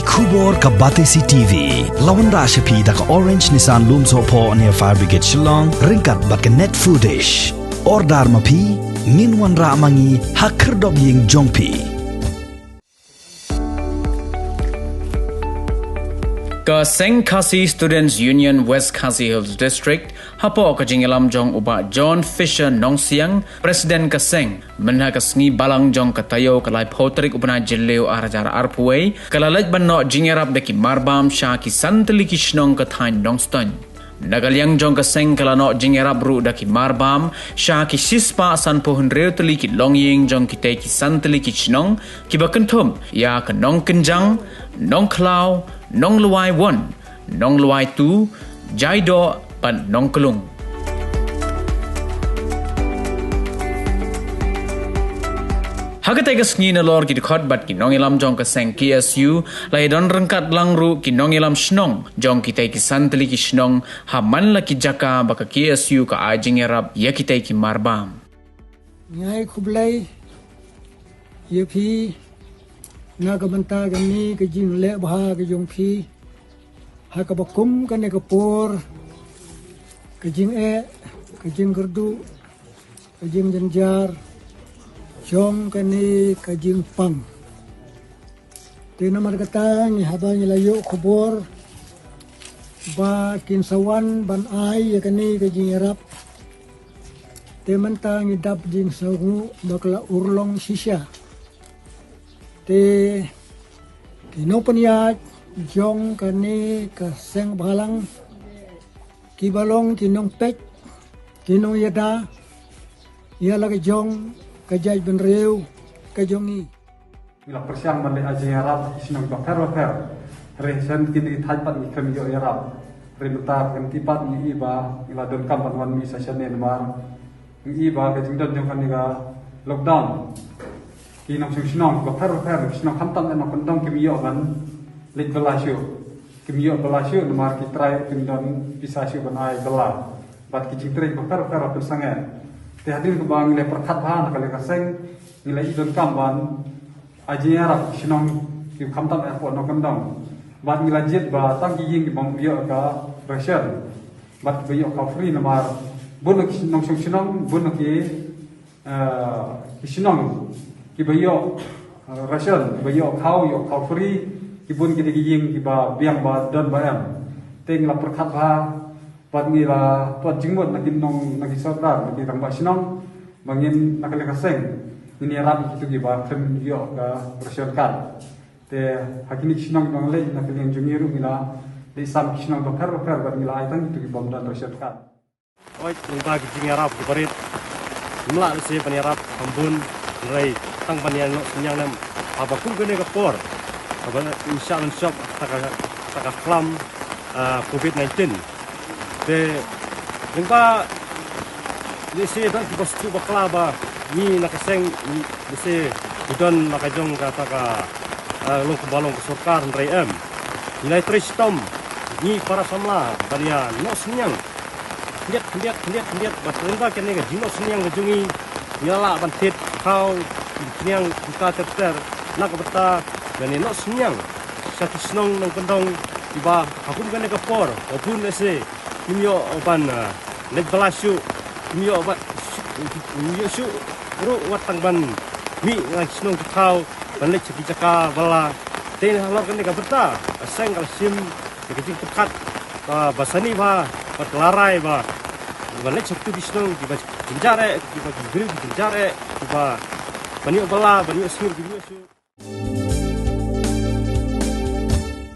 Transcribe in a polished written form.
Khubor ka Batesi TV. Lawan Rashapi da ka Orange Nissan Loom Sopo near Fire Brigade Shillong. Ringkat bat ka net footage. Ordar mapi. Minwan ra mangi hakerdog ying jongpi. Kaseng Khasi Students Union West Khasi Hills District hapo ka jingelam jong uba John Fisher Nongsiang Presiden Kaseng menha kasngi balang jong katayo kalai potrik upana jelleu arajar arpuai kalalaj banno jingerap deki marbam sha ki santli ki shnong kathain nongston Nagaliang jong kaseng kalano jingerap ru daki marbam sha ki sispa san pohon reutli ki longying jong ki te ki santli ki shnong ki bakentum ya ka nong kenjang nong klau nong luai 1, nong luai 2, jaido pan nong kelung. Hagatai kasngi na lor ki dikhot bat ki nong ilam jong kaseng KSU lai don rengkat langru ki nong ilam shnong jong kitai ki santli ki shnong haman la ki jaka baka KSU ka ajing erap ya kitai ki marbam. Ngai kublai yepi na ka banta gani ka jing le bha ka jong phi ha ka bakum ka ne ka por ka jing ka jing gerdu ka jing janjar jong ka ni ka jing pang te namar kata ni haba ni layo khubor ba kin sawan ban ai ka ni ka jing rap te manta ni dap jing sawu bakla urlong sisya te kino panya jong kani kaseng balang kibalong kinong pek kinong yada yala ka jong kajaj benreu ka jongi ila persiang male aje yarab sinong bakar resen kini thaipat ni kami yo yarab remutar kan tipat ni iba ila don kampan wan mi sasanen mar ni iba ka jingdon jong kaniga lockdown kinong sinong bakar sinong khantam na kondong kimiyo ban lit belasyo kimiyo belasyo nomar kitrai kindon pisasyo ban ai bela bat ki jingtre bakar persangen te hadir ke bang le perkhat bahan kale kaseng nilai idon kamban aji arab sinong ki khamtam na no kondong bat nilai jet ba tang ki ying bang biyo ka Russian bat biyo ka free nomar bunok sinong bunok ki sinong ki bayo Russian bayo kau free ki bun ki ying ki ba biang ba don ba em teng la perkhat ba pat ngila tuat jingmot nakin nong nagi sodar nagi ramba sinong bangin nakale kaseng ini rap itu ki ba kem yo ka Russian kan te hakini sinong bang le nakale yang jungiru ngila de sam sinong bakar ba ngila aitan itu ki bom dan Russian kan oi ngba ki jingarap ki barit mla se panirap ambun rai tang panian no senyang nam apa kum kene ka por apa insyaallah shop taka klam COVID-19 te lengpa dise dan ki bostu bakla ba ni nakaseng dise udon nakajong kata ka long balong sarkar rai em nilai tristom ni para samla bania no senyang lihat bat lengpa kene ka jino senyang gejungi nyala bantit kau yang buka terter nak beta dan ini nak senyang satu senang nang pendong tiba aku bukan ke por apun lese kimio oban leg belasyu kimio obat kimio su ru watang ban mi nang senang kau ban leg cekika bala ten halor kan ke beta aseng kalsium kecil tekat basani ba patlarai ba ban leg cektu senang tiba jenjare tiba grill jenjare tiba banyak bala, banyak sir, banyak sir.